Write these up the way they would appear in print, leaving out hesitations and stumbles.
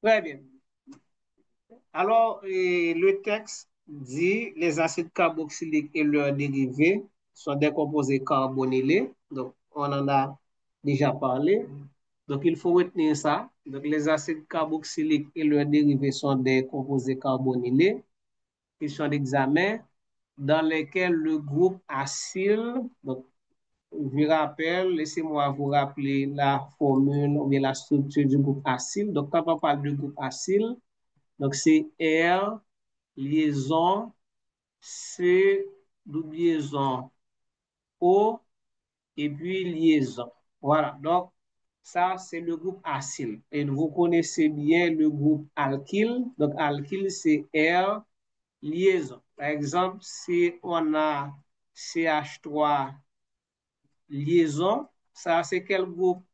Très bien. Alors, le texte dit les acides carboxyliques et leurs dérivés sont des composés carbonylés. Donc, on en a déjà parlé. Donc, il faut retenir ça. Donc, les acides carboxyliques et leurs dérivés sont des composés carbonylés. Question d'examen dans lesquels le groupe acyle, donc, je rappelle, laissez-moi vous rappeler la formule ou bien la structure du groupe acyle. Donc, quand on parle du groupe acyle, donc c'est R, liaison, C, double liaison, O, et puis liaison. Voilà, donc ça, c'est le groupe acyle. Et vous connaissez bien le groupe alkyle. Donc, alkyle, c'est R, liaison. Par exemple, si on a CH3 liaison, ça, c'est quel groupe?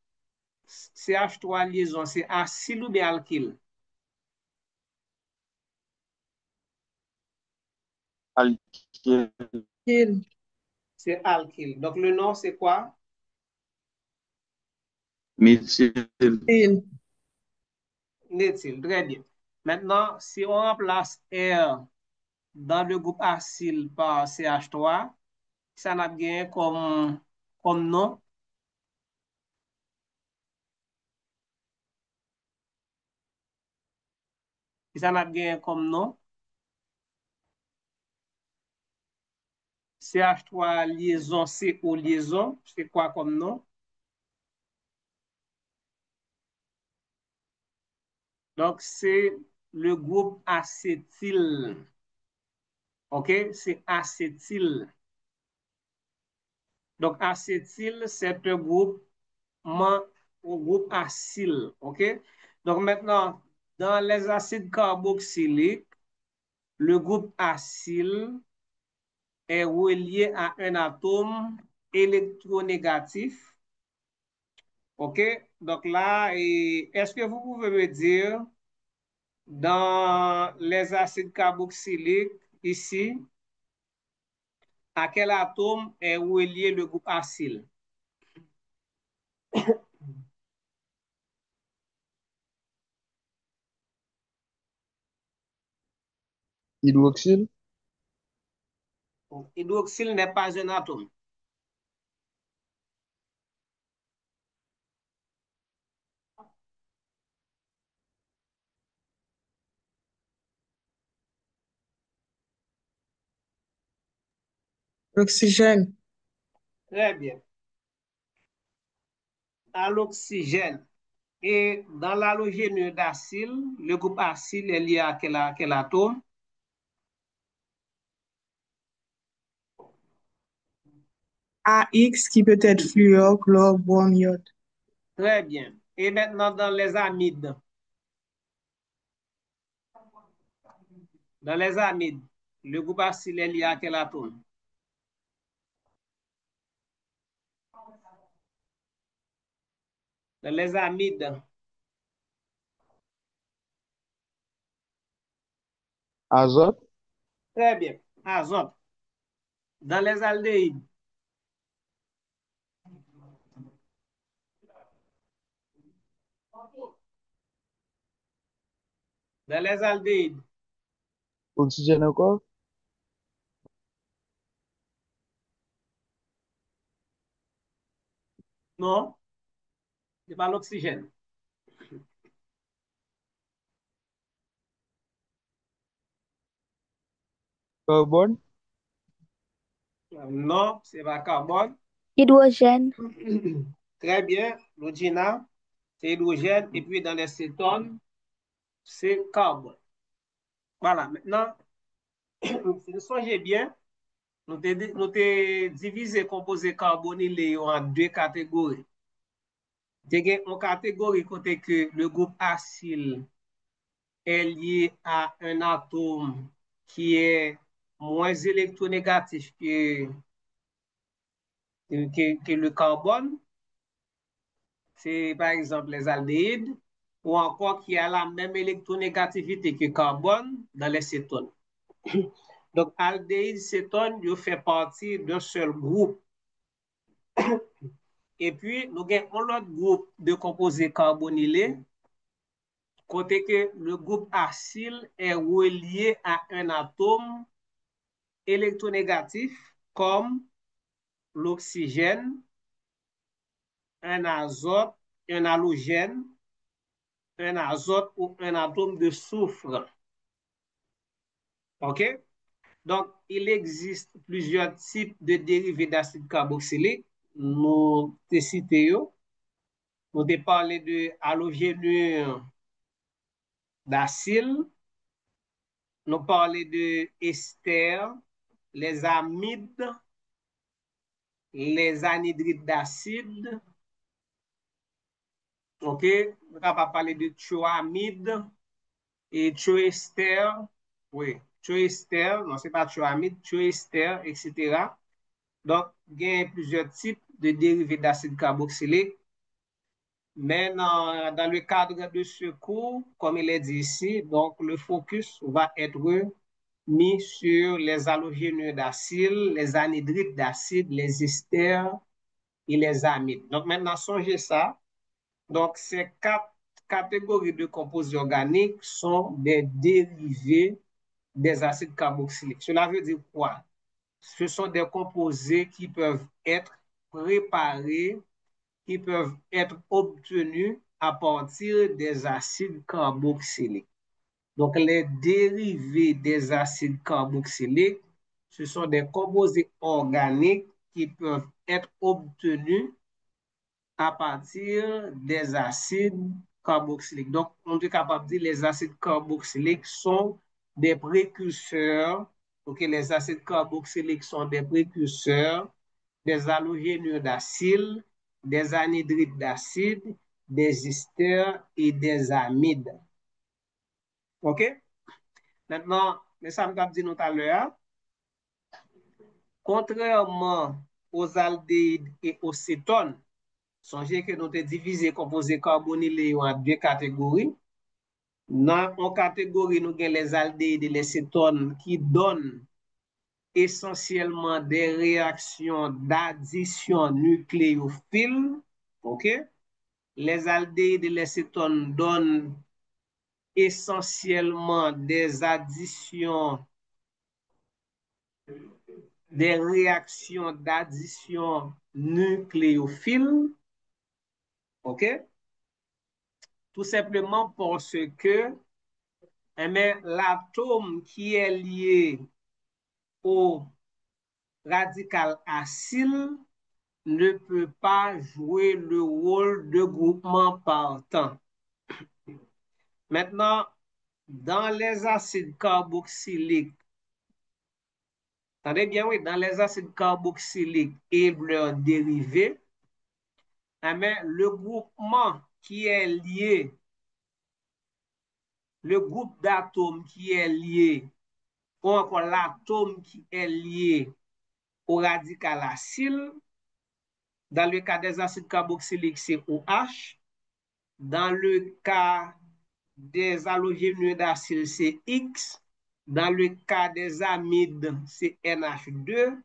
CH3 liaison, c'est acyle ou bien alkyle? Alkyl. Il. C'est alkyle. Donc, le nom, c'est quoi? Méthyl. Il. Méthyle. Très bien. Maintenant, si on remplace R dans le groupe acyle par CH3, ça n'a bien comme nom. Ça n'a bien comme nom. CH3 liaison, CO liaison, c'est quoi comme nom? Donc, c'est le groupe acétyl. OK? C'est acétyl. Donc, acétyl, c'est un groupe, un groupe acyle. OK? Donc, maintenant, dans les acides carboxyliques, le groupe acyle est relié à un atome électronégatif. OK? Donc là, est-ce que vous pouvez me dire, dans les acides carboxyliques, ici, à quel atome est relié le groupe acyle? Hydroxyle. Hydroxyle n'est pas un atome. L'oxygène. Très bien. À l'oxygène. Et dans l'halogène d'acyle, le groupe acyle est lié à quel atome? AX qui peut être fluor, chlore, brom, iode. Très bien. Et maintenant, dans les amides. Dans les amides, le groupe acyle est lié à quel atome? Dans les amides. Azote. Très bien. Azote. Dans les aldéhydes. Dans les aldéhydes. Oxygène encore. Non, c'est pas l'oxygène. Carbone. Non, c'est pas carbone. Hydrogène. Très bien. L'oxygène, c'est hydrogène. Et puis dans les cétones, c'est carbone. Voilà. Maintenant, si vous songez bien, nous avons divisé composé carbonylé en deux catégories. Il y a une catégorie côté que le groupe acyle est lié à un atome qui est moins électronégatif que le carbone. C'est par exemple les aldéhydes, ou encore qui a la même électronégativité que carbone dans les cétones. Donc, aldéhyde, cétone, ils font partie d'un seul groupe. Et puis, nous avons un autre groupe de composés carbonylés côté que le groupe acyl est relié à un atome électronégatif comme l'oxygène, un azote, un halogène, un azote ou un atome de soufre. OK? Donc, il existe plusieurs types de dérivés d'acide carboxylique. Nous te cité, nous te parlé de halogénure d'acyle, nous parlé de ester, les amides, les anhydrides d'acide, ok? Nous avons parlé de thioamide et thioester, oui, thioester, non, c'est pas thioamide, thioester, etc. Donc, il y a plusieurs types de dérivés d'acide carboxylique. Mais dans le cadre de ce cours, comme il est dit ici, donc le focus va être mis sur les halogénures d'acyle, les anhydrides d'acide, les esters et les amides. Donc maintenant, songez ça. Donc ces quatre catégories de composés organiques sont des dérivés des acides carboxyliques. Cela veut dire quoi? Ce sont des composés qui peuvent être préparés, qui peuvent être obtenus à partir des acides carboxyliques. Donc, les dérivés des acides carboxyliques, ce sont des composés organiques qui peuvent être obtenus à partir des acides carboxyliques. Donc, on est capable de dire que les acides carboxyliques sont des précurseurs. Ok, les acides carboxyliques sont des précurseurs des halogénures d'acyle, des anhydrides d'acide, des esters et des amides. OK? Maintenant, mais ça me dit tout à l'heure, contrairement aux aldéhydes et aux cétones, songez que nous avons divisé composés carbonylés en deux catégories. Dans une catégorie, nous avons les aldéhydes et les cétones qui donnent essentiellement des réactions d'addition nucléophile. OK? Les aldéhydes et les cétones donnent essentiellement des additions, des réactions d'addition nucléophile. OK? Tout simplement parce que l'atome qui est lié au radical acyle ne peut pas jouer le rôle de groupement partant. Maintenant, dans les acides carboxyliques, attendez bien, oui, dans les acides carboxyliques et leurs dérivés, le groupement qui est lié, le groupe d'atomes qui est lié, ou encore l'atome qui est lié au radical acyle, dans le cas des acides carboxyliques, c'est OH. Dans le cas des halogénures d'acyle, c'est X. Dans le cas des amides, c'est NH2.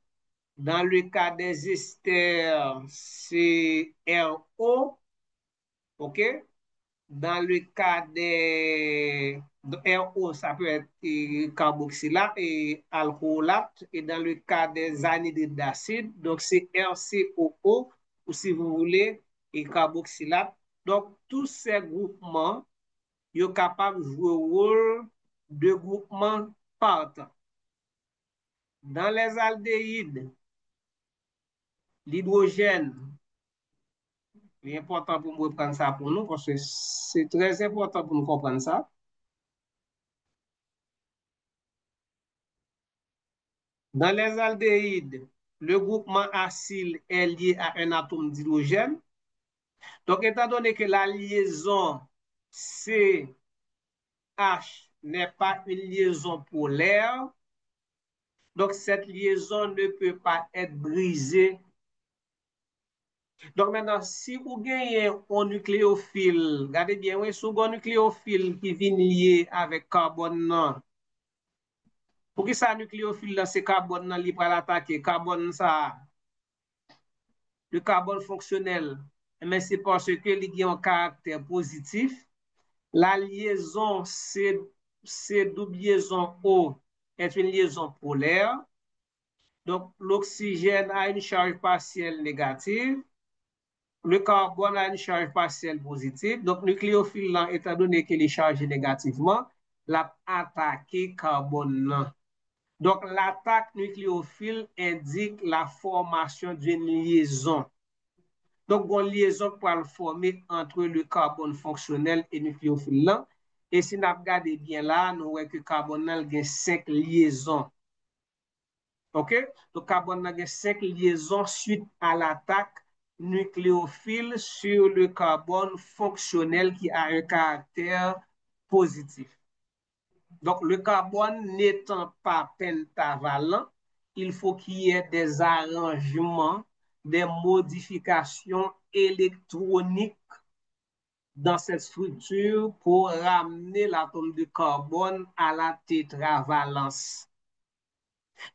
Dans le cas des esters, c'est RO. OK? Dans le cas des RO, ça peut être carboxylate et alcoolate. Et dans le cas des anhydrides d'acide, donc c'est RCOO, ou si vous voulez, et carboxylate. Donc, tous ces groupements, ils sont capables de jouer le rôle de groupement partant. Dans les aldéhydes, l'hydrogène, c'est important pour nous reprendre ça pour nous, parce que c'est très important pour nous comprendre ça. Dans les aldéhydes, le groupement acyle est lié à un atome d'hydrogène. Donc, étant donné que la liaison CH n'est pas une liaison polaire, donc cette liaison ne peut pas être brisée. Donc maintenant, si vous gagnez un nucléophile, regardez bien, oui, si vous avez un nucléophile qui vient lié avec carbone, non. Pour que ça nucléophile là, c'est carbone nan li pral attaquer, carbone ça, le carbone fonctionnel, mais c'est parce que il y a un caractère positif. La liaison C double liaison O est une liaison polaire. Donc, l'oxygène a une charge partielle négative. Le carbone a une charge partielle positive. Donc, nucléophile, là, étant donné qu'il est chargé négativement, l'a attaqué carbone là. Donc, l'attaque nucléophile indique la formation d'une liaison. Donc, une liaison pour le former entre le carbone fonctionnel et nucléophile là. Et si nous regardons bien là, nous voyons que le carbone a 5 liaisons. OK? Donc, carbone a 5 liaisons suite à l'attaque nucléophile sur le carbone fonctionnel qui a un caractère positif. Donc, le carbone n'étant pas pentavalent, il faut qu'il y ait des arrangements, des modifications électroniques dans cette structure pour ramener l'atome de carbone à la tétravalence.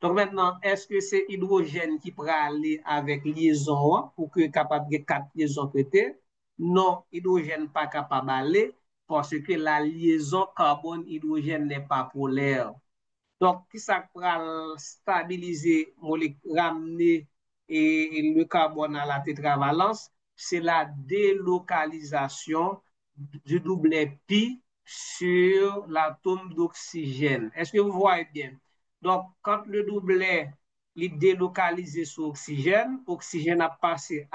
Donc maintenant, est-ce que c'est hydrogène qui peut aller avec liaison pour que capable de 4 liaisons peut-être? Non, hydrogène pas capable d'aller parce que la liaison carbone-hydrogène n'est pas polaire. Donc, qui ça va stabiliser, ramener le carbone à la tétravalence? C'est la délocalisation du doublet pi sur l'atome d'oxygène. Est-ce que vous voyez bien? Donc, quand le doublet est délocalisé sur oxygène, oxygène a passé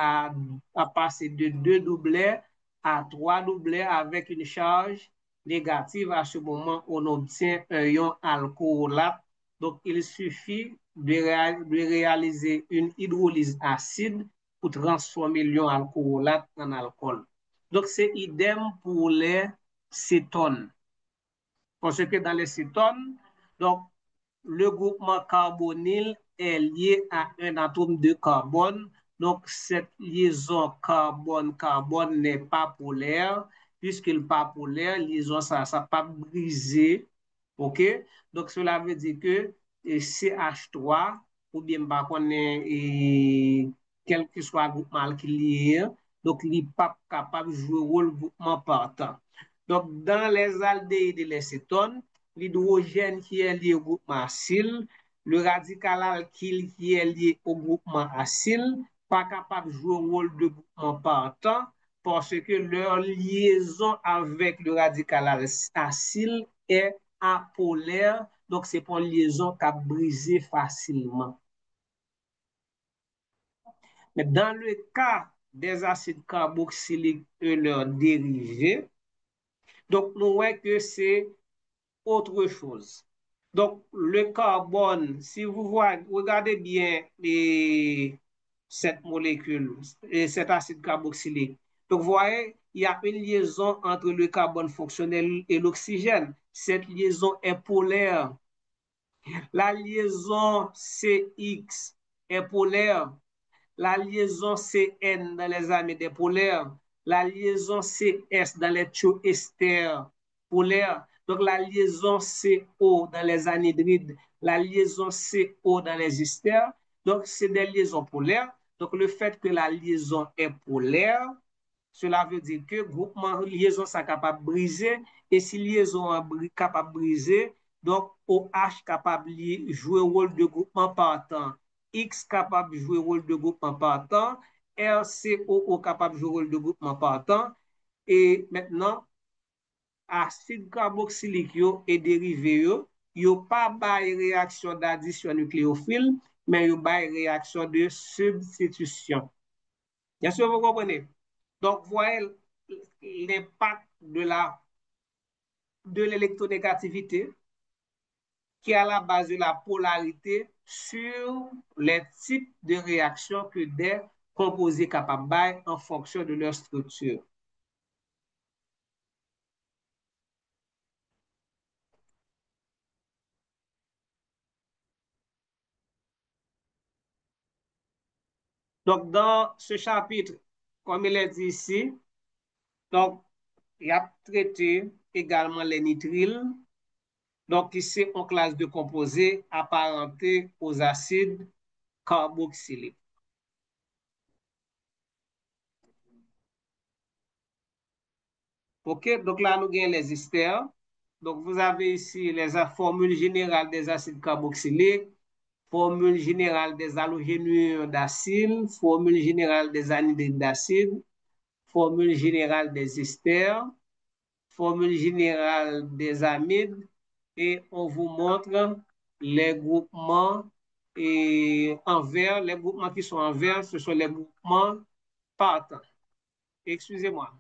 de 2 doublets à 3 doublets avec une charge négative. À ce moment, on obtient un ion alcoolate. Donc, il suffit de réaliser une hydrolyse acide pour transformer l'ion alcoolate en alcool. Donc, c'est idem pour les cétones. Parce que dans les cétones, donc, le groupement carbonyle est lié à un atome de carbone. Donc, cette liaison carbone-carbone n'est pas polaire. Puisqu'il n'est pas polaire, liaison, ça ne pas brisé. OK? Donc, cela veut dire que CH3, ou bien, quel que soit le groupement qui est, donc, il n'est pas capable de jouer le rôle groupement partant. Donc, dans les aldéhydes et les cétones, l'hydrogène qui est lié au groupement acyle, le radical alkyle qui est lié au groupement acyle, pas capable de jouer le rôle de groupement partant parce que leur liaison avec le radical acyle est apolaire, donc c'est pas une liaison qui a brisé facilement. Mais dans le cas des acides carboxyliques et leurs dérivés, donc nous voyons que c'est autre chose. Donc, le carbone, si vous voyez, regardez bien cette molécule, cet acide carboxylique. Donc, vous voyez, il y a une liaison entre le carbone fonctionnel et l'oxygène. Cette liaison est polaire. La liaison CX est polaire. La liaison CN dans les amines est polaire. La liaison CS dans les thioesters polaires. Donc, la liaison CO dans les anhydrides, la liaison CO dans les esters. Donc, c'est des liaisons polaires. Donc, le fait que la liaison est polaire, cela veut dire que groupement liaison ça capable de briser. Et si liaison est capable de briser, donc OH capable de jouer le rôle de groupement partant. X capable de jouer le rôle de groupement partant. RCOO capable de jouer le rôle de groupement partant. Et maintenant, acide carboxylique yo et dérivé yo pas bail réaction d'addition nucléophile, mais yo bail réaction de substitution. Bien sûr, vous comprenez. Donc, voyez l'impact de l'électronégativité qui est à la base de la polarité sur les types de réactions que des composés capables en fonction de leur structure. Donc, dans ce chapitre, comme il est dit ici, donc, il a traité également les nitriles, donc ici, en classe de composés apparentés aux acides carboxyliques. OK? Donc là, nous avons les esters. Donc, vous avez ici les formules générales des acides carboxyliques, formule générale des halogénures d'acide, formule générale des anhydrides d'acide, formule générale des esters, formule générale des amides, et on vous montre les groupements et en vert. Les groupements qui sont en vert, ce sont les groupements partants. Excusez-moi.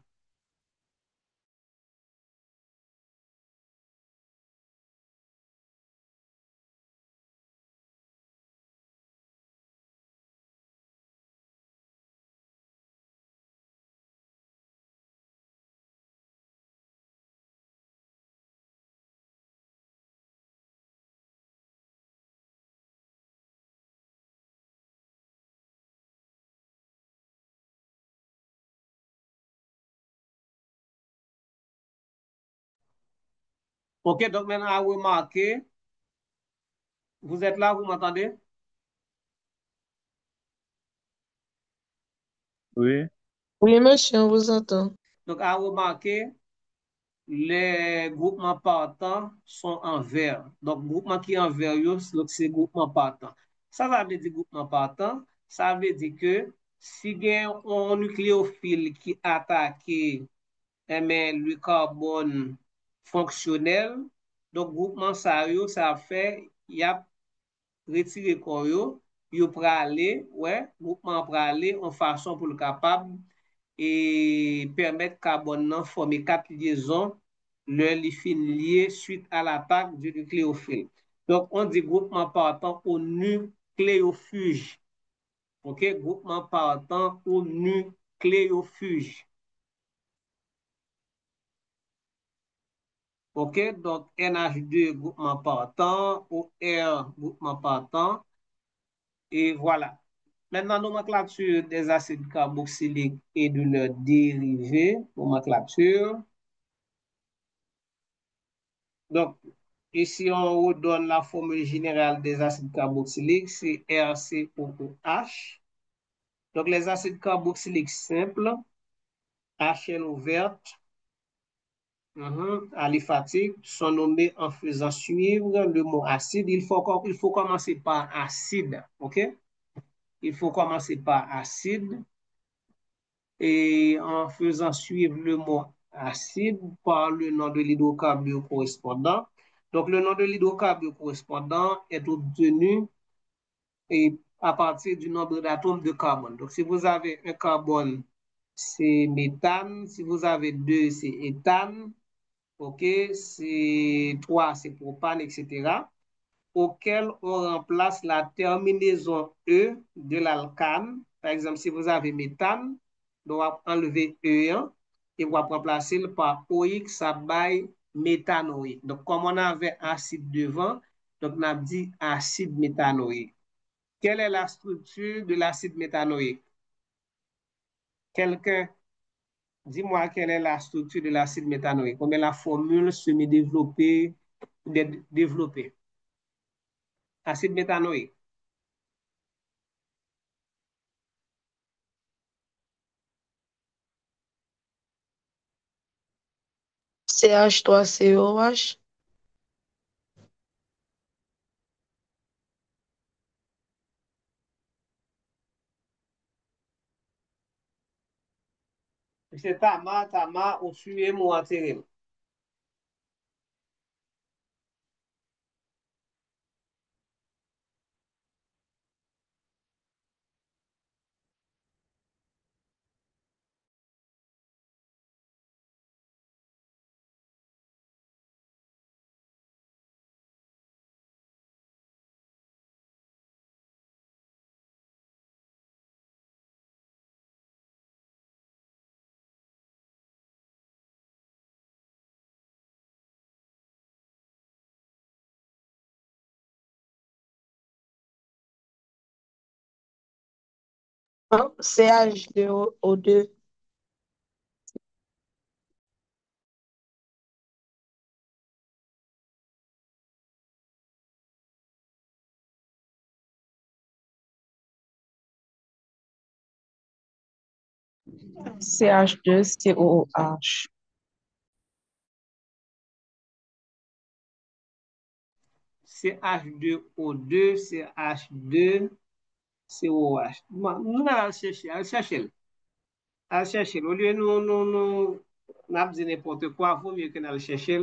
OK, donc maintenant à remarquer, vous êtes là, vous m'entendez? Oui. Oui, monsieur, on vous entend. Donc à remarquer, les groupements partants sont en vert. Donc, groupement qui est en vert, donc c'est groupement partant. Ça veut dire groupement partant, ça veut dire que si il y a un nucléophile qui attaque le carbone fonctionnel, donc groupement ça, ça fait, il y a retiré corps, il pour aller, ouais, groupement pour aller en façon pour le capable et permettre carbone non former quatre liaisons le li fin lié suite à l'attaque du nucléophile. Donc, on dit groupement partant au nucléofuge. OK? Groupement partant au nucléofuge. OK? Donc, NH2, groupement partant, OR, groupement partant. Et voilà. Maintenant, nomenclature des acides carboxyliques et de leurs dérivés. Nomenclature. Donc, ici, on redonne la formule générale des acides carboxyliques, c'est RCOOH. Donc, les acides carboxyliques simples, HN ouverte, aliphatique, sont nommés en faisant suivre le mot acide. Il faut commencer par acide, OK? Il faut commencer par acide et en faisant suivre le mot acide par le nom de l'hydrocarbure correspondant. Donc, le nom de l'hydrocarbure correspondant est obtenu et à partir du nombre d'atomes de carbone. Donc, si vous avez un carbone, c'est méthane. Si vous avez deux, c'est éthane. OK? C'est trois, c'est propane, etc. Auquel on remplace la terminaison E de l'alcane. Par exemple, si vous avez méthane, on va enlever E1 et on va remplacer par OX, ça baille méthanoïque. Donc, comme on avait acide devant, donc on a dit acide méthanoïque. Quelle est la structure de l'acide méthanoïque? Quelqu'un, dis-moi quelle est la structure de l'acide méthanoïque. Combien la formule semi-développée, développée. Acide méthanoïque. CH3COH. C'est Tama, ou suivez-moi, Thérèse. CH2O2. CH2COOH. CH2O2, CH2, COH. Bon, nous allons chercher, allons chercher. Allons chercher. Au lieu nous n'a dit n'importe quoi, il vaut mieux que nous chercher.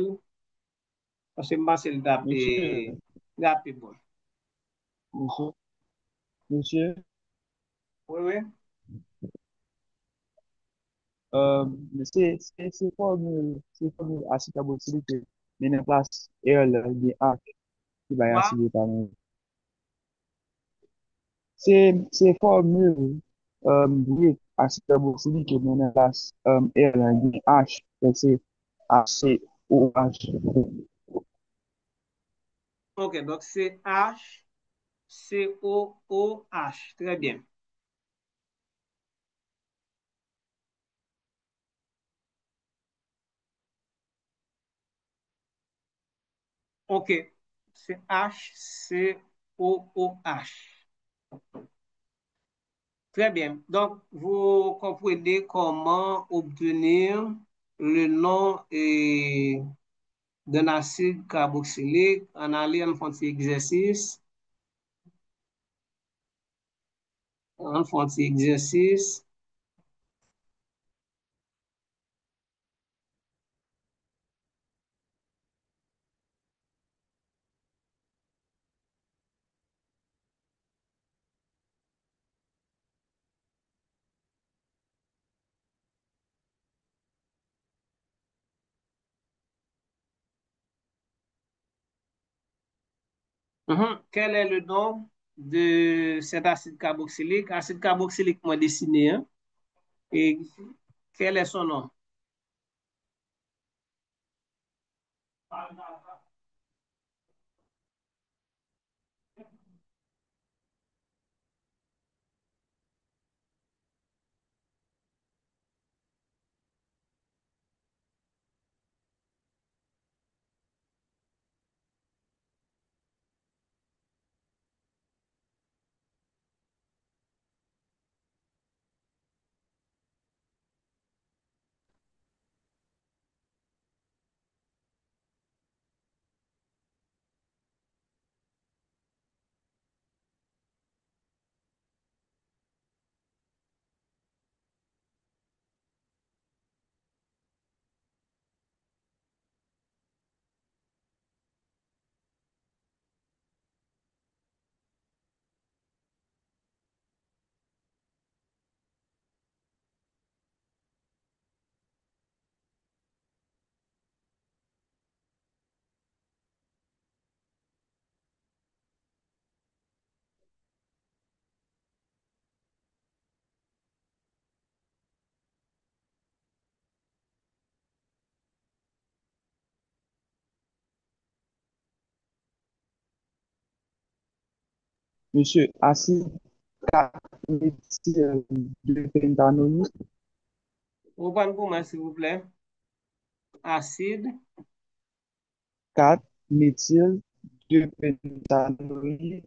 Parce que moi, c'est le Monsieur, tapé bon. monsieur, monsieur, Oui, oui. euh, c'est formule acide carboxylique mais en place RL bien H qui va y Quoi? acide éthanol. C'est formule oui, acide carboxylique mais en place RL bien H c'est HCOH. Ok, donc c'est HCOOH. Très bien. Ok, c'est HCOOH. Très bien. Donc, vous comprenez comment obtenir le nom d'un acide carboxylique en allant en font exercice. En font exercice. Quel est le nom de cet acide carboxylique? Acide carboxylique, moi dessiné, hein? Et quel est son nom? Monsieur, acide 4-méthyl 2-pentanoïque, Vous pouvez pour moi, s'il vous plaît. Acide, 4-méthyl 2-pentanoïque,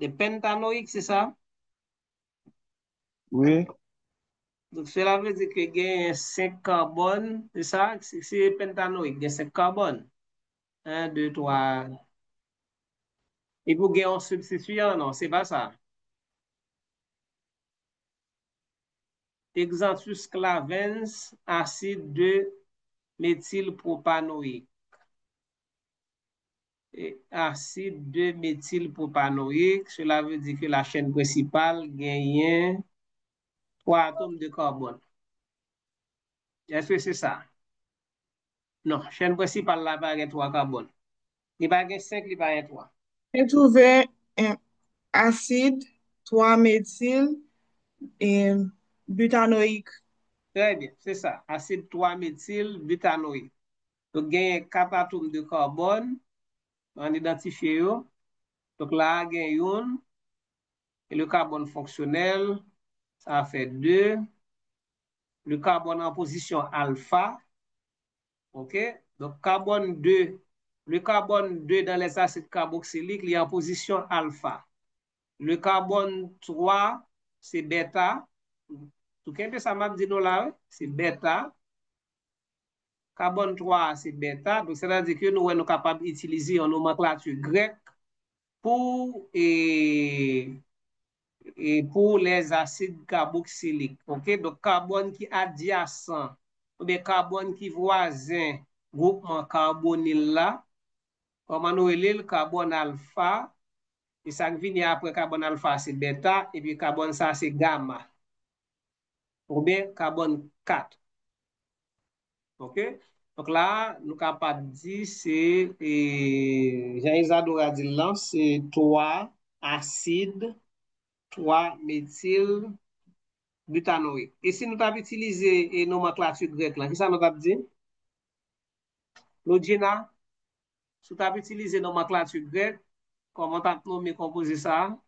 les pentanoïques, c'est ça? oui, Donc, cela veut dire qu'il y a 5 carbones, c'est ça? C'est pentanoïque, il y a 5 carbones. Un, 2, 3. Et vous avez un substituant, non, c'est pas ça. Xanthus clavens, acide 2 méthylpropanoïque. Et acide 2 méthylpropanoïque, cela veut dire que la chaîne principale gagne 3 atomes de carbone. Est-ce que c'est ça? Non, chaîne principale là, pas 3 carbone. Il va y 5, il va y 3. J'ai trouvé un acide 3-méthyl et butanoïque. Très bien, c'est ça. Acide 3-méthylbutanoïque. Donc, il y a 4 atomes de carbone, on identifie. Donc là, il y a une, et le carbone fonctionnel, ça fait 2. Le carbone en position alpha, OK? Donc, carbone 2, le carbone 2 dans les acides carboxyliques, il est en position alpha. Le carbone 3, c'est bêta. Tout le monde ça m'a dit nous là, c'est bêta. carbone 3, c'est bêta. Donc, c'est-à-dire que nous sommes capables d'utiliser une nomenclature grecque pour, pour les acides carboxyliques. OK? Donc, carbone qui est adjacent ou bien carbone qui est voisin groupement carbonyle là, comment nous le carbone alpha, et ça qui vient après carbone alpha, c'est bêta, et puis carbone ça, c'est gamma, ou bien carbone 4. OK? Donc là, nous sommes capables de dire, c'est, Jean-Isadora a dit là, c'est 3 acide, 3 méthyle, butanoïque. Et si nous avons utilisé une nomenclature grecque, là, qu'est-ce que nous avons dit? Logina, si tu as utilisé une nomenclature grecque, comment tu as nommé composé ça?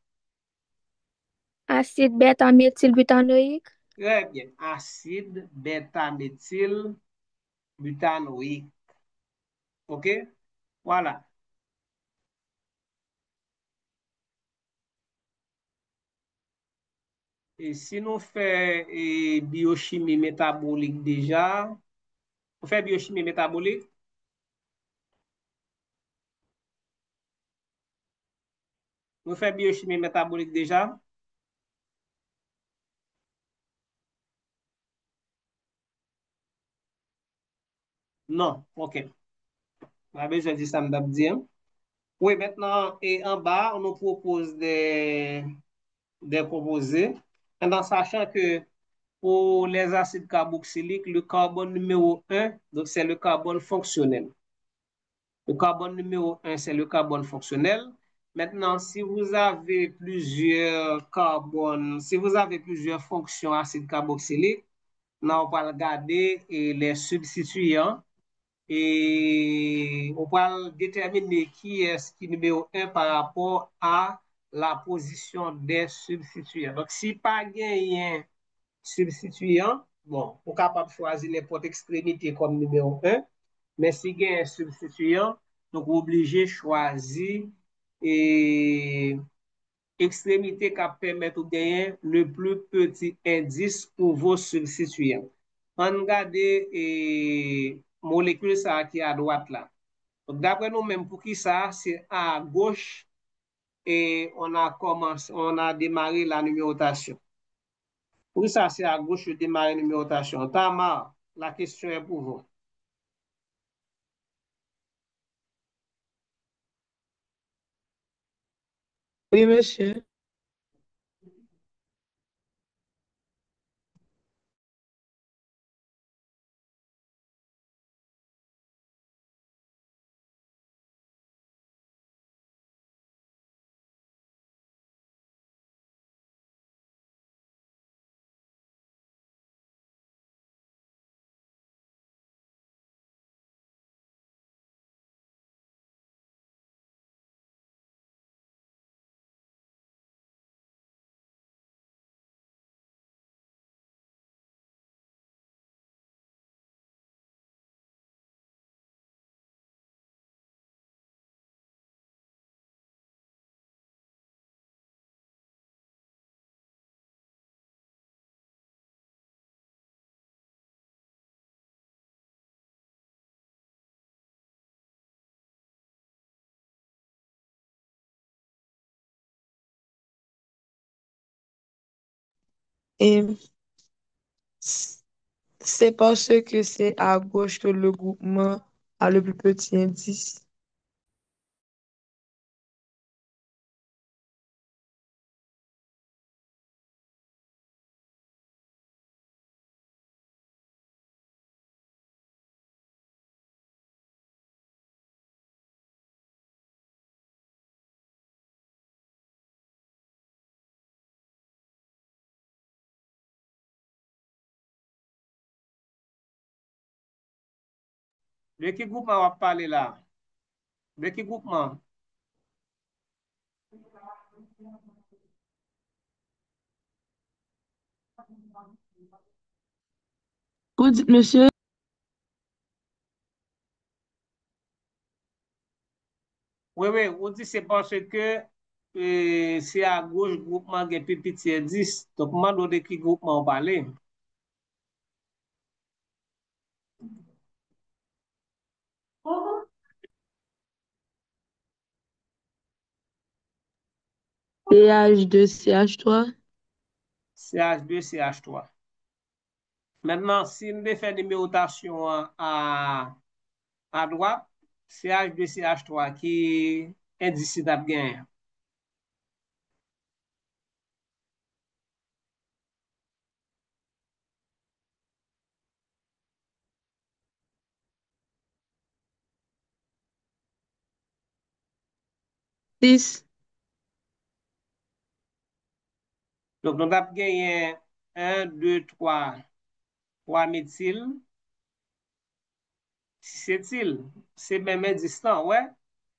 Acide bêta-méthylbutanoïque. Très bien. Acide bêta-méthyle butanoïque. OK? Voilà. Et si nous faisons biochimie métabolique déjà, on fait biochimie métabolique? Nous faisons biochimie métabolique déjà? Non. OK. On a besoin de ça, m'dap dire. Oui, maintenant, et en bas, on nous propose des composés, en sachant que pour les acides carboxyliques, le carbone numéro un, donc c'est le carbone fonctionnel. Le carbone numéro un, c'est le carbone fonctionnel. Maintenant, si vous avez plusieurs carbones, si vous avez plusieurs fonctions acides carboxyliques, on va regarder les substituants et on va déterminer qui est qui numéro un par rapport à la position des substituants. Donc, si pas gagné substituant, bon, on est capable de choisir n'importe extrémité comme numéro un, mais si il y a un substituant, donc obligé de choisir et extrémité qui permet de gagner le plus petit indice pour vos substituants. On regarde et molécule ça qui est à droite là. Donc d'après nous même pour qui ça, c'est à gauche et on a démarré la numérotation. Pour ça, c'est à gauche de démarrer la numérotation. Tamar, la question est pour vous. Oui, monsieur. Et c'est parce que c'est à gauche que le groupement a le plus petit indice. De qui groupement on va parler là? De qui groupement? Vous dites, monsieur? Oui, oui, on dit c'est parce que c'est à gauche groupement qui est plus petit indice. Donc, moi, de qui groupement on parle? CH2CH3. CH2, CH3. Maintenant, si nous faisons numérotation à droite, CH2, CH3 qui indice d'abgain. 6. Donc, nous avons gagné 1, 2, 3 méthyl, 6 éthyl. C'est même distant, ouais.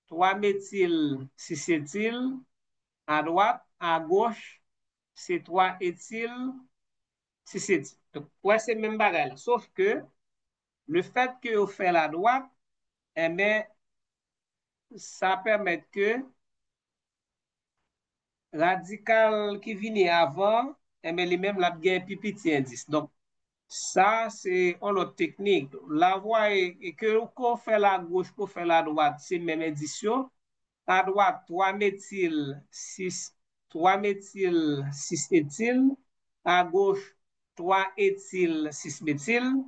3 méthyl, 6 éthyl. À droite, à gauche, c'est 3 éthyl, 6 éthyl. Donc, ouais, c'est même bagage. Sauf que le fait que vous faites la droite, eh bien, ça permet que radical qui vient avant, eh bien, lui-même, la gain plus petit indice. Donc, ça, c'est une autre technique. La voie est que qu'on fait la gauche, qu'on fait la droite, c'est même édition. À droite, 3 méthyl, 6, 3 méthyl, 6 éthyl. À gauche, 3 éthyl, 6 méthyl.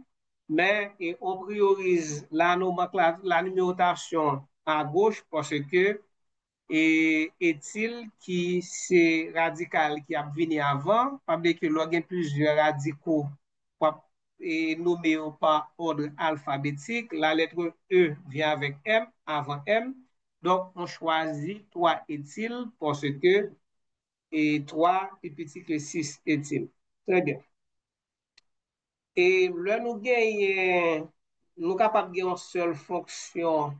Mais on priorise la numérotation à gauche parce que éthyl qui c'est radical qui a venu avant, parce que l'on a plusieurs radicaux nommés par ordre alphabétique. La lettre E vient avec M avant M. Donc, on choisit 3 éthyl parce que 3 est petit que 6 éthyl. Très bien. Et là, nous gagnons, nous capables de gagner une seule fonction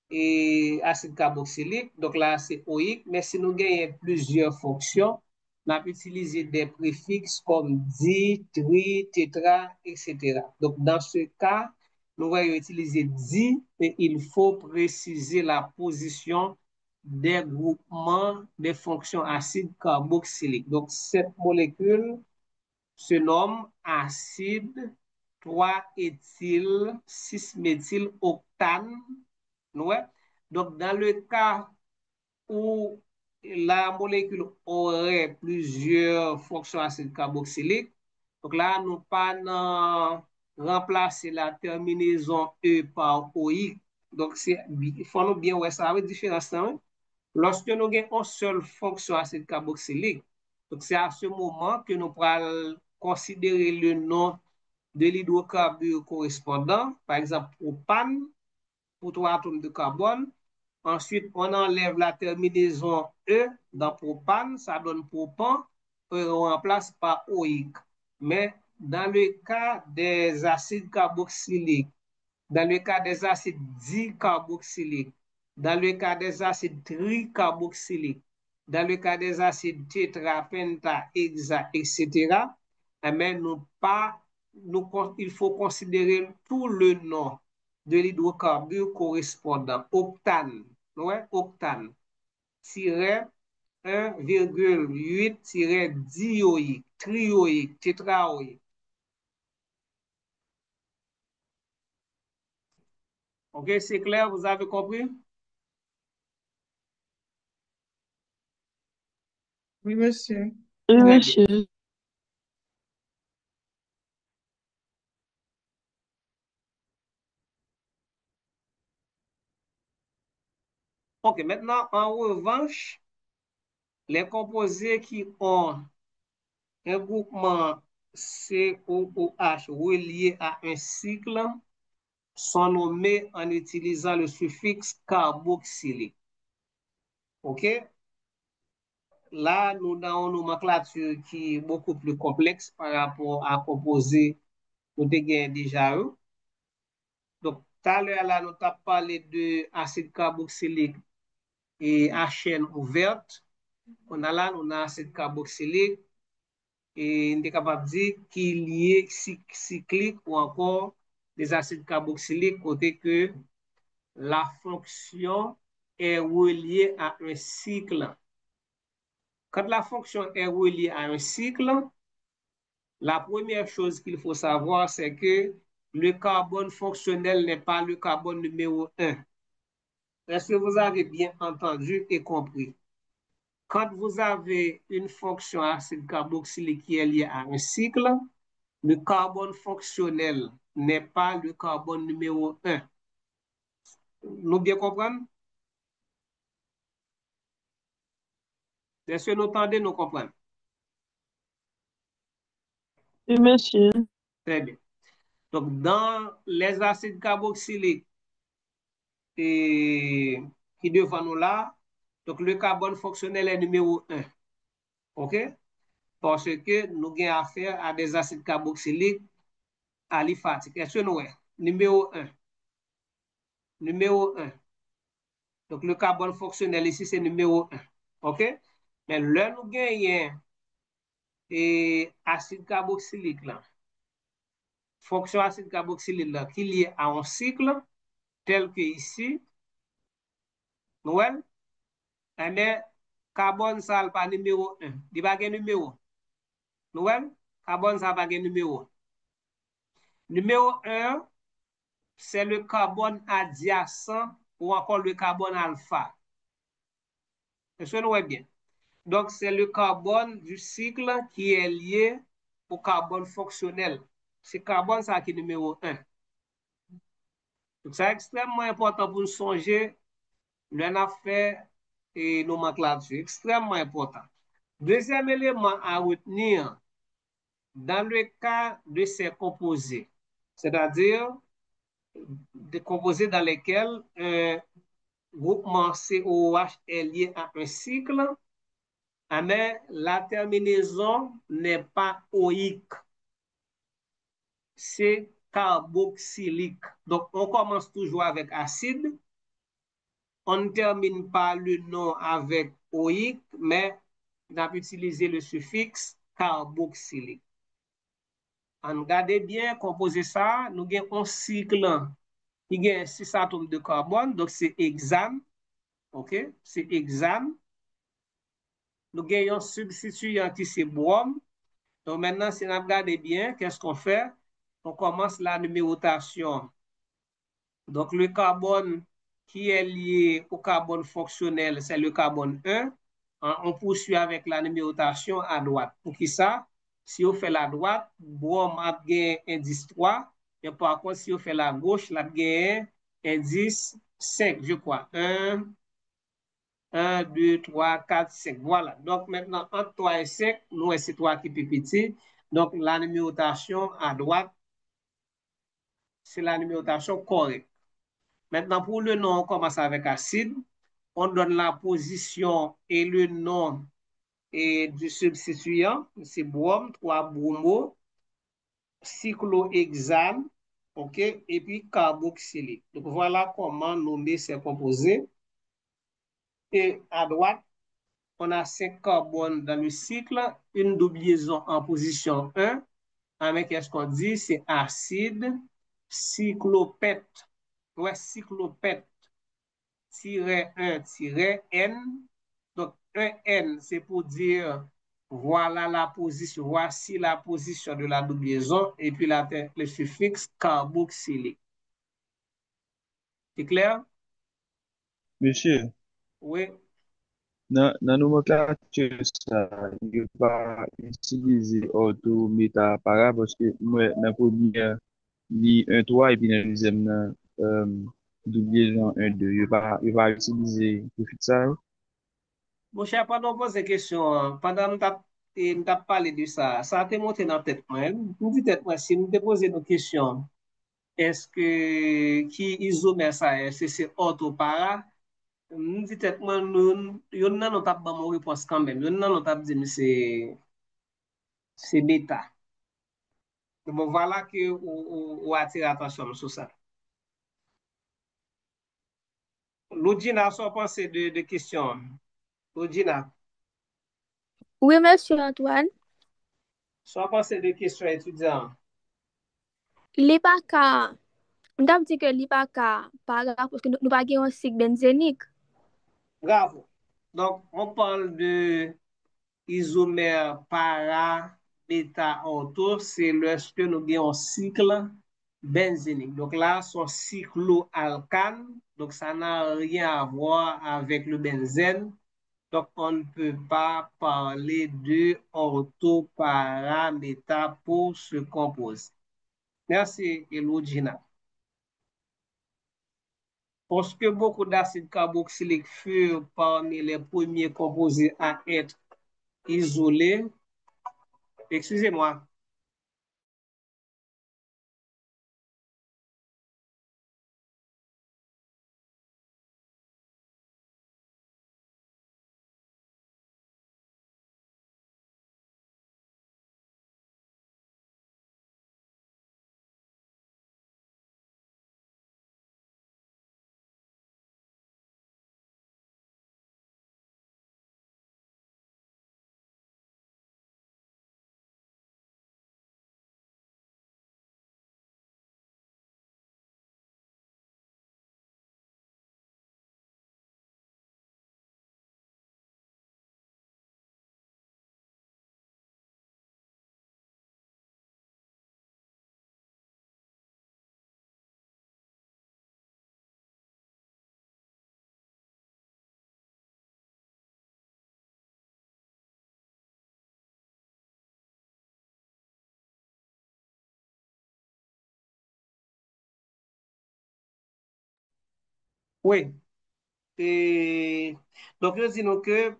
et acide carboxylique. Donc là, c'est OIC. Mais si nous gagnons plusieurs fonctions, on a utilisé des préfixes comme di, tri, tétra, etc. Donc dans ce cas, nous allons utiliser di, et il faut préciser la position des groupements des fonctions acides carboxyliques. Donc cette molécule se nomme acide 3-éthyl 6-méthyloctane. Ouais. Donc, dans le cas où la molécule aurait plusieurs fonctions acides carboxyliques, donc là, nous pas remplacer la terminaison E par OI. Donc, il faut nous bien ouais, ça avec différence. Hein? Lorsque nous avons une seule fonction acide carboxylique, donc c'est à ce moment que nous pourrons considérer le nom de l'hydrocarbure correspondant, par exemple propane, pour 3 atomes de carbone. Ensuite, on enlève la terminaison E dans propane, ça donne propan, et on remplace par OIC. Mais dans le cas des acides carboxyliques, dans le cas des acides dicarboxyliques, dans le cas des acides tricarboxyliques, dans le cas des acides tétra, penta, hexa, etc., mais nous pas, nous, il faut considérer tout le nom de l'hydrocarbure correspondant. Octane, ouais, octane, tiret 1,8-dioïque, trioïque, tétraoïque. OK, c'est clair, vous avez compris? Oui, monsieur. Oui, Très bien. monsieur. OK, maintenant, en revanche, les composés qui ont un groupement COOH relié à un cycle sont nommés en utilisant le suffixe carboxylique. OK? Là, nous avons une nomenclature qui est beaucoup plus complexe par rapport à composés que nous avons déjà eu. Donc, tout à l'heure, là, nous avons parlé de acide carboxylique et à chaîne ouverte. On a là, on a acide carboxylique et on est capable de dire qu'il y est cyclique ou encore des acides carboxyliques côté que la fonction est reliée à un cycle. Quand la fonction est reliée à un cycle, la première chose qu'il faut savoir, c'est que le carbone fonctionnel n'est pas le carbone numéro 1. Est-ce que vous avez bien entendu et compris? quand vous avez une fonction acide carboxylique qui est liée à un cycle, le carbone fonctionnel n'est pas le carbone numéro 1. Nous bien comprendre? Est-ce que nous entendez, nous comprenons? Oui, monsieur. Très bien. Donc, dans les acides carboxyliques qui devant nous là, donc le carbone fonctionnel est numéro 1. OK? Parce que nous avons affaire à des acides carboxyliques aliphatiques. Est-ce que nous avons? Numéro 1. Numéro 1. Donc, le carbone fonctionnel ici, c'est numéro 1. OK? Mais là, nous gagnons acide carboxylique là. Fonction acide carboxylique là, qui est liée à un cycle, tel que ici, nous mais carbone ça n'est pas numéro 1. Il n'y a pas de numéro. Nous carbone ça n'a pas de numéro. Numéro 1, c'est le carbone adjacent ou encore le carbone alpha. Est-ce que nous voyez bien? Donc, c'est le carbone du cycle qui est lié au carbone fonctionnel. C'est carbone ça qui est numéro 1. Donc, c'est extrêmement important pour nous songer l'on a fait et nomenclature. Extrêmement important. Deuxième élément à retenir, dans le cas de ces composés, c'est-à-dire des composés dans lesquels un groupement COOH est lié à un cycle, mais la terminaison n'est pas oïque, c'est carboxylique. Donc, on commence toujours avec acide, on ne termine pas le nom avec oïque, mais on a utilisé le suffixe carboxylique. On regarde bien, composer ça, nous avons un cycle qui a 6 atomes de carbone, donc c'est hexane, ok? C'est hexane. Nous avons un substituant qui c'est brome. Donc maintenant, si on regarde bien, qu'est-ce qu'on fait? On commence la numérotation. Donc le carbone qui est lié au carbone fonctionnel, c'est le carbone 1. On poursuit avec la numérotation à droite. Pour qui ça? Si on fait la droite, brome a gagné indice 3. Et par contre, si on fait la gauche, la gagné indice 5, je crois. 1, 2, 3, 4, 5. Voilà. Donc maintenant, entre 3 et 5, nous, c'est 3 qui est plus petit. Donc la numérotation à droite, c'est la numérotation correcte. Maintenant, pour le nom, on commence avec acide. On donne la position et le nom du substituant. C'est brome, 3 bromo, cyclohexane, ok, et puis carboxylique. Donc, voilà comment nommer ces composés. Et à droite, on a 5 carbones dans le cycle, une double liaison en position 1. Avec qu'est-ce qu'on dit? C'est acide cyclopète. Ouais, cyclopète. -1-N. Donc, un N, c'est pour dire voilà la position, voici la position de la double liaison, et puis le suffixe carboxylique. C'est clair? Monsieur, Oui. dans nomenclature, ça, il ne pas utiliser auto-méta-para parce que moi, dans la première, il y a un 3 et puis dans la deuxième, double liaison 1, 2. Il va utiliser le fixe ça. Mon cher, pendant qu'on pose des questions, pendant nous t'a parlé de ça, ça a été monté dans la tête moi. Nous dit tête moi, si nous te poser nos questions, est-ce que qui isomère ça, est-ce que c'est orthopara? Nous dit tête moi, nous n'avons pas de réponse quand même. Nous n'avons pas dit, mais c'est bêta. Donc voilà que vous attirez attention sur ça. Lodina, sans penser de questions. Lodina, Oui, monsieur Antoine. sans penser de questions étudiants. Li pa ka, mdam di ke li pa ka, para, parce que nous pas gen un cycle benzénique. Bravo. Donc, on parle de isomère para, bêta, ortho, c'est lorsque nous avons un cycle benzénique. Donc là, son cycloalcane, donc ça n'a rien à voir avec le benzène. Donc, on ne peut pas parler de orthoparamètre pour ce composé. Merci, Elodina. Parce que beaucoup d'acides carboxyliques furent parmi les premiers composés à être isolés, excusez-moi, oui. Et donc, je dis donc que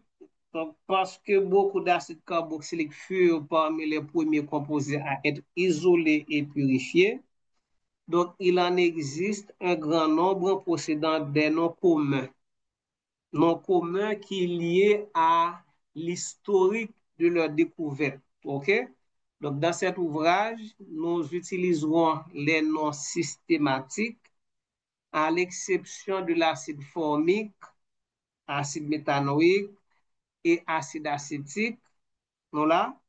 donc, parce que beaucoup d'acides carboxyliques furent parmi les premiers composés à être isolés et purifiés, donc il en existe un grand nombre possédant des noms communs qui est lié à l'historique de leur découverte. OK? Donc, dans cet ouvrage, nous utiliserons les noms systématiques à l'exception de l'acide formique, acide méthanoïque et acide acétique, non là,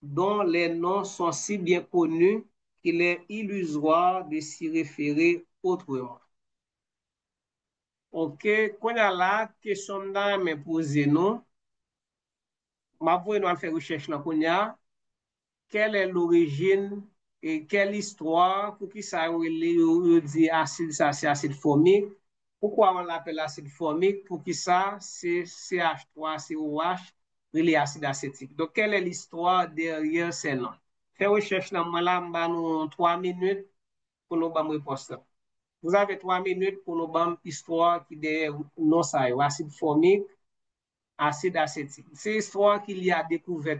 dont les noms sont si bien connus qu'il est illusoire de s'y référer autrement. Ok, qu'on a là, question dans me poser nous, ma voix nous faire recherche là qu'on a, quelle est l'origine et quelle histoire pour qui ça dit acide, ça c'est acide formique. Pourquoi on l'appelle acide formique? Pour qui ça c'est CH3, COH, relié acide acétique. Donc, quelle est l'histoire derrière ces noms? Fais recherche là, moi là, nous 3 minutes pour nous donner réponse. Vous avez 3 minutes pour nous donner histoire qui derrière non ça, acide formique, acide acétique. C'est histoire qu'il y a découvert,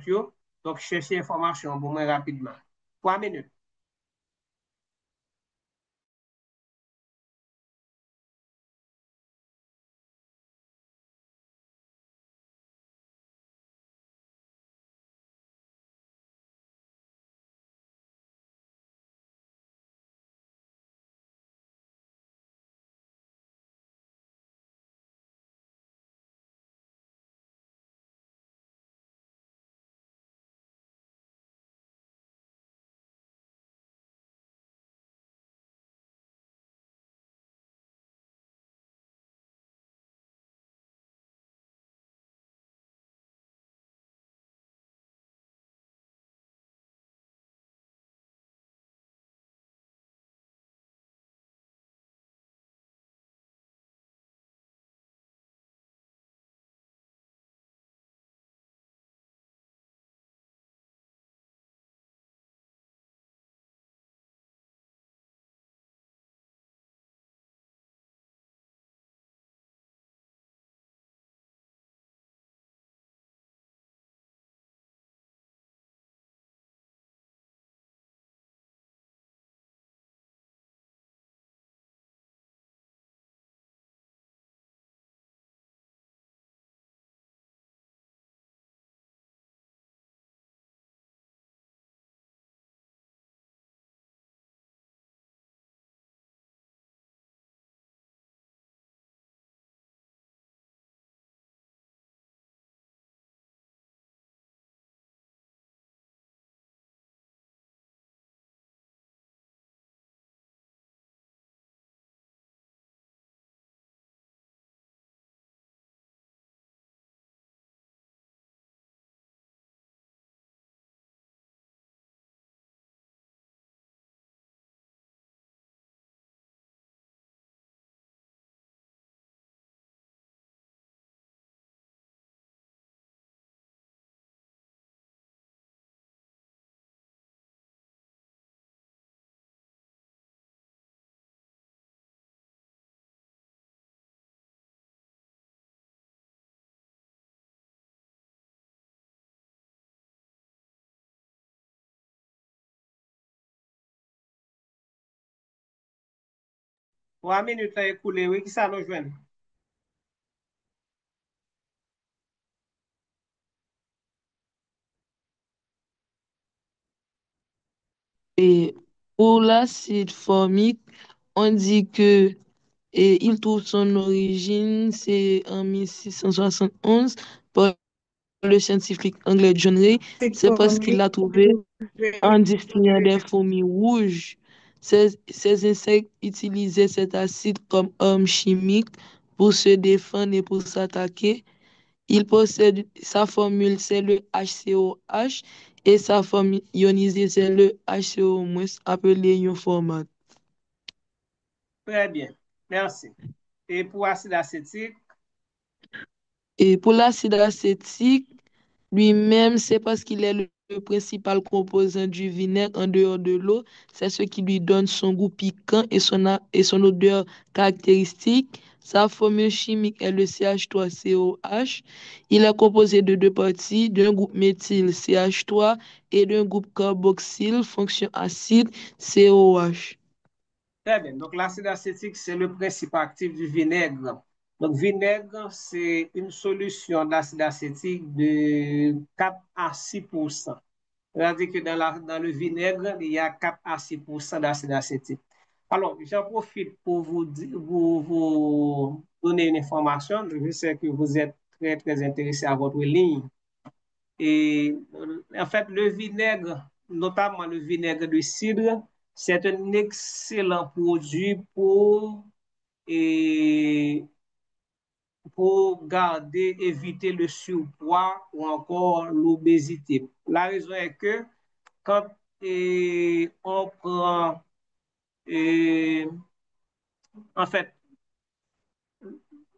donc cherchez information pour moi rapidement. 3 minutes. 3 minutes là écoulé, oui, qui ça nous joint? Et pour l'acide formique, on dit que il trouve son origine, c'est en 1671 par le scientifique anglais John Ray. C'est parce qu'il l'a trouvé en distillant des fourmis rouges. Ces insectes utilisaient cet acide comme arme chimique pour se défendre et pour s'attaquer. Il possède sa formule, c'est le HCOH, et sa forme ionisée, c'est le HCO-, appelé ion format. Très bien, merci. Et pour acide acétique, Et pour l'acide acétique, lui-même, c'est parce qu'il est le principal composant du vinaigre en dehors de l'eau. C'est ce qui lui donne son goût piquant et et son odeur caractéristique. Sa formule chimique est le CH3COH. Il est composé de deux parties, d'un groupe méthyle CH3 et d'un groupe carboxyle fonction acide COH. très bien. Donc, l'acide acétique, c'est le principe actif du vinaigre. Donc, vinaigre, c'est une solution d'acide acétique de 4 à 6%. C'est-à-dire que dans le vinaigre, il y a 4 à 6% d'acide acétique. Alors, j'en profite pour vous donner une information. Je sais que vous êtes très, très intéressé à votre ligne. Et en fait, le vinaigre, notamment le vinaigre de cidre, c'est un excellent produit et, pour garder, éviter le surpoids ou encore l'obésité. La raison est que quand on prend, et, en fait,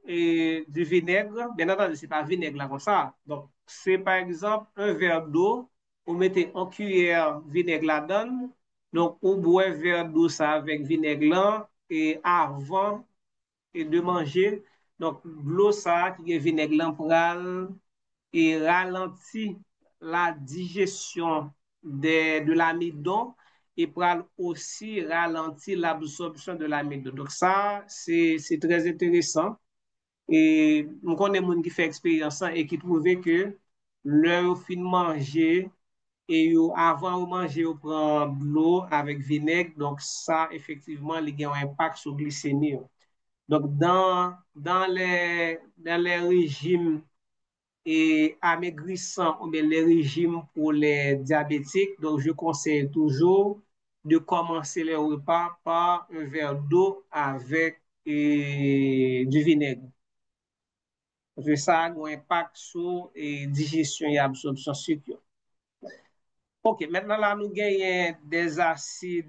du vinaigre, bien entendu, c'est pas vinaigre là comme ça. Donc, c'est par exemple un verre d'eau, vous mettez en cuillère vinaigre là-dedans, donc vous boit un verre d'eau ça avec vinaigre là, et avant de manger, donc l'eau ça qui est vinaigre là pour et ralentit la digestion de l'amidon et pour aussi ralentir l'absorption de l'amidon. Donc ça, c'est très intéressant. Et on connaît des gens qui font expérience et qui trouvent que leur fin de manger et avant de manger, on prend de l'eau avec vinaigre. Donc ça, effectivement, il y a un impact sur la glycémie. Donc dans les régimes et amaigrissants ou bien les régimes pour les diabétiques, donc je conseille toujours de commencer les repas par un verre d'eau avec du vinaigre. Ça a un impact sur la digestion et absorption sucre. Ok, maintenant là, nous gagnons des acides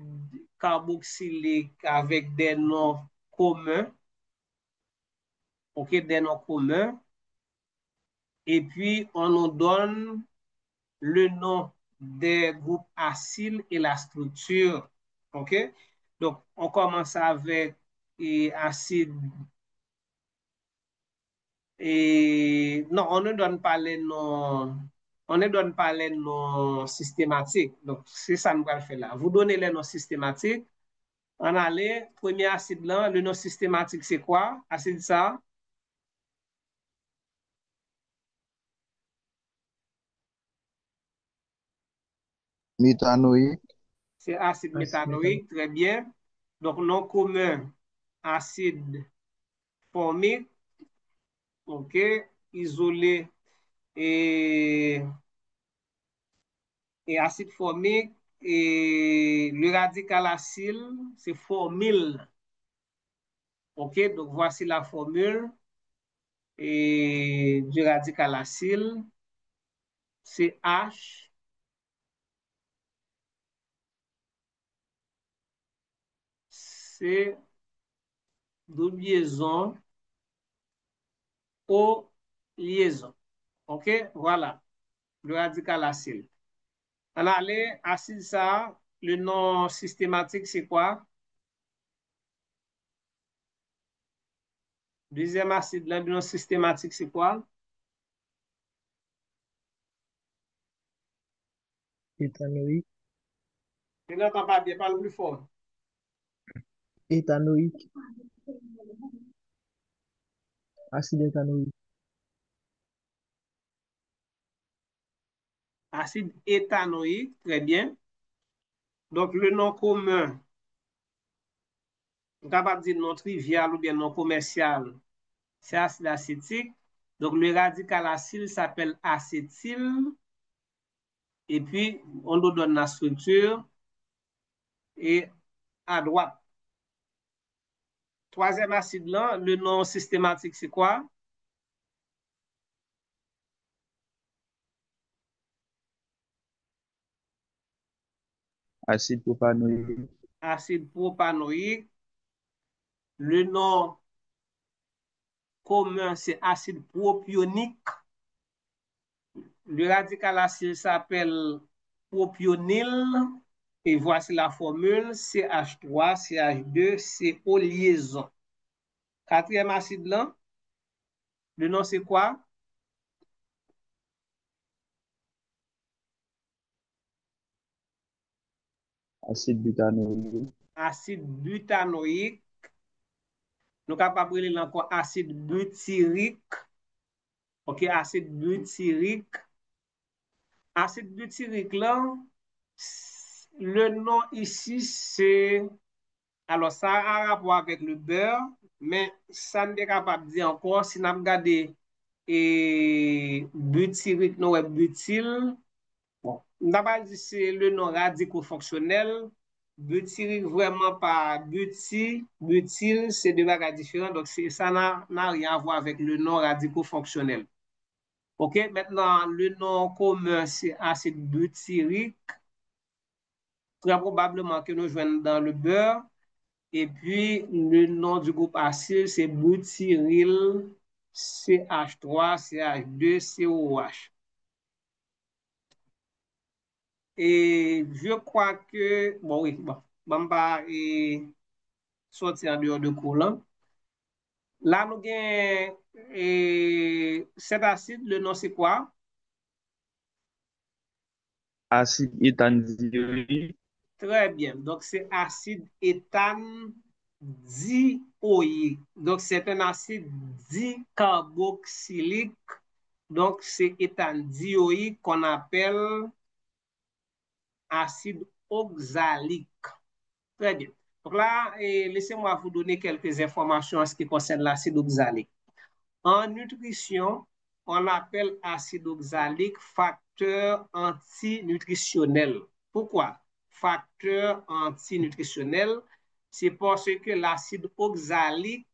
carboxyliques avec des noms communs. Ok, des noms communs. Et puis, on nous donne le nom des groupes acides et la structure. Ok, donc on commence avec acide. Et non, on ne donne pas les noms, on ne donne pas les noms systématiques. Donc, c'est ça que nous allons faire là. Vous donnez les noms systématiques. On allait, premier acide là, le nom systématique, c'est quoi? Acide ça, Méthanoïque, c'est acide méthanoïque, très bien. Donc, nom commun, acide formique, ok, isolé et, et acide formique. Et le radical acide, c'est formyle. Ok, donc voici la formule du radical acide. C'est H, c'est double liaison, O liaison. Ok, voilà, le radical acide. Alors, allez, acide ça, le nom systématique, c'est quoi? Deuxième acide, le nom systématique, c'est quoi? Éthanoïque, Je n'entends pas bien, parle plus fort. éthanoïque, acide éthanoïque. Acide éthanoïque, très bien. Donc, le nom commun, on est capable de dire non trivial ou bien non commercial, c'est acide acétique. Donc, le radical acide s'appelle acétyl. Et puis, on nous donne la structure. Et à droite, troisième acide là, le nom systématique, c'est quoi? Acide propanoïque, Acide propanoïque. Le nom commun, c'est acide propionique. Le radical acide s'appelle propionyl. Et voici la formule CH3, CH2, CO liaison. Quatrième acide là, le nom c'est quoi? acide butanoïque, Acide butanoïque. Nous capable de encore acide butyrique. OK, acide butyrique. Acide butyrique là, le nom ici c'est alors ça a un rapport avec le beurre, mais ça ne est capable de dire encore si nous regardons et butyrique non ouais, butyl. Bon, d'abord c'est le nom radico-fonctionnel. Butyrique vraiment pas butyl, c'est deux bagages différents, donc ça n'a rien à voir avec le nom radico-fonctionnel. OK, maintenant le nom commun c'est acide butyrique, très probablement que nous joignons dans le beurre. Et puis le nom du groupe acide c'est butyryl CH3, CH2, COH. Et je crois que, bon oui, bon, on va sortir en dehors de cours là. Là, nous avons cet acide, le nom c'est quoi? acide éthanoïque, Très bien. Donc, c'est acide éthane dioïque. Donc, c'est un acide dicarboxylique. Donc, c'est éthane dioïque qu'on appelle acide oxalique. Très bien. Donc là, laissez-moi vous donner quelques informations en ce qui concerne l'acide oxalique. En nutrition, on appelle acide oxalique facteur antinutritionnel. Pourquoi? Facteur antinutritionnel, c'est parce que l'acide oxalique,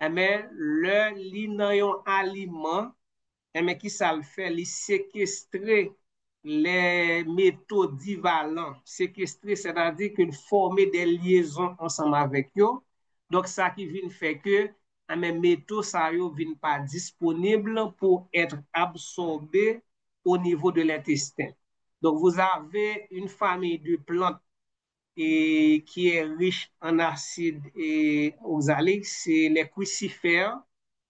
eh bien, le li nan yon aliment, mais qui ça le fait, il séquestrer les métaux divalents. Séquestrer, c'est-à-dire qu'il former des liaisons ensemble avec eux. Donc, ça qui vient faire que les métaux ça ne viennent pas disponibles pour être absorbés au niveau de l'intestin. Donc, vous avez une famille de plantes qui est riche en acide oxalique, c'est les crucifères,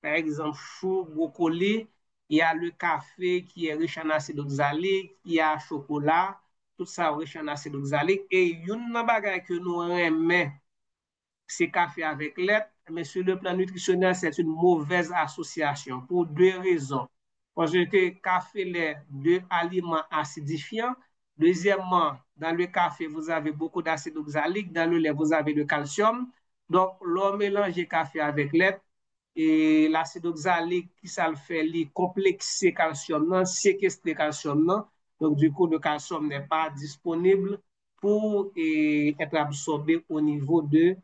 par exemple chou, brocoli, il y a le café qui est riche en acide oxalique, il y a le chocolat, tout ça est riche en acide oxalique. Et une bagage que nous aimons, c'est café avec lait, mais sur le plan nutritionnel, c'est une mauvaise association pour deux raisons. Parce que café, lait, deux aliments acidifiants. Deuxièmement, dans le café, vous avez beaucoup d'acide oxalique. Dans le lait, vous avez le calcium. Donc, l'on mélange café avec lait et l'acide oxalique, qui ça le fait, il complexe calcium, séquestre calcium. Donc, du coup, le calcium n'est pas disponible pour être absorbé au niveau de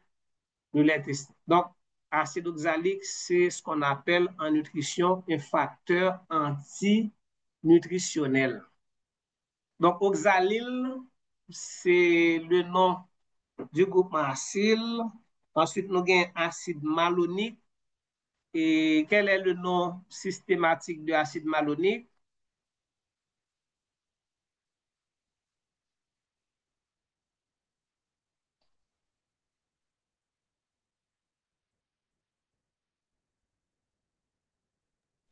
l'intestin. Donc, acide oxalique, c'est ce qu'on appelle en nutrition un facteur antinutritionnel. Donc, oxalyle, c'est le nom du groupe acide. Ensuite, nous avons acide malonique. Et quel est le nom systématique de l'acide malonique?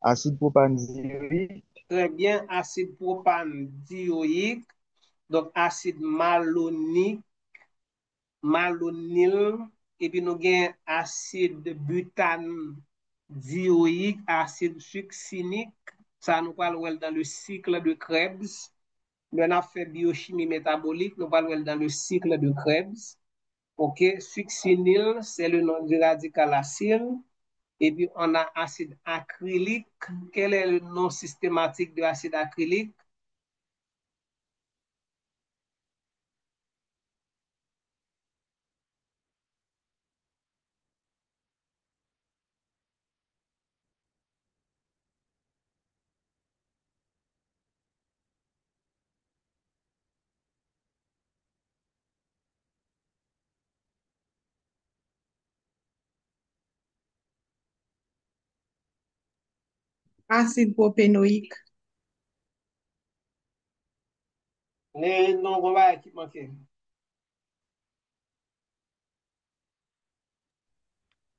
acide propanoïque, Très bien, acide propanedioïque. Donc, acide malonique, malonyle, et puis nous avons acide butane-dioïque, acide succinique. Ça nous parle dans le cycle de Krebs. Nous avons fait biochimie métabolique, nous parlons dans le cycle de Krebs. OK, succinyl, c'est le nom du radical acyle. Et puis, on a acide acrylique. Quel est le nom systématique de l'acide acrylique? Acide propénoïque. Les noms qu'on va qui manquent.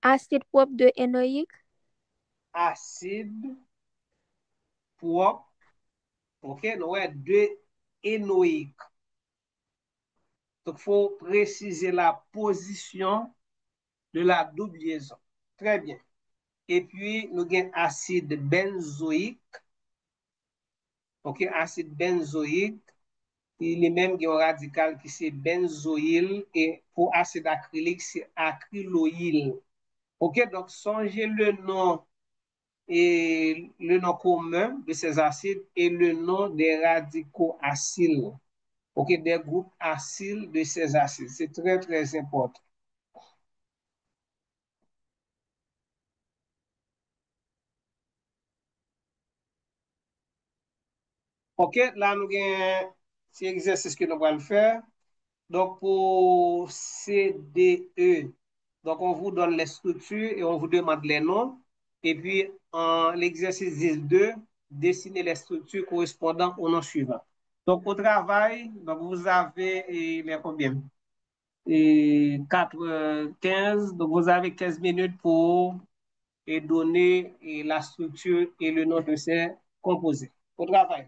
Acide propre de énoïque. Acide propre. OK, nous avons deux énoïques. Donc, il faut préciser la position de la double liaison. Très bien. Et puis, nous avons acide benzoïque. OK, acide benzoïque. Il est même un radical qui c'est benzoïl. Et pour acide acrylique, c'est acryloïl. OK, donc songez le nom commun de ces acides et le nom des radicaux acyles. OK, des groupes acyles de ces acides. C'est très, très important. OK, là, nous avons cet exercice que nous allons faire. Donc, pour CDE, donc on vous donne les structures et on vous demande les noms. Et puis, en l'exercice 10.2, dessinez les structures correspondant au nom suivant. Donc, au travail, donc vous avez les combien? Et 4, 15. Donc, vous avez 15 minutes pour donner la structure et le nom de ces composés. Au travail.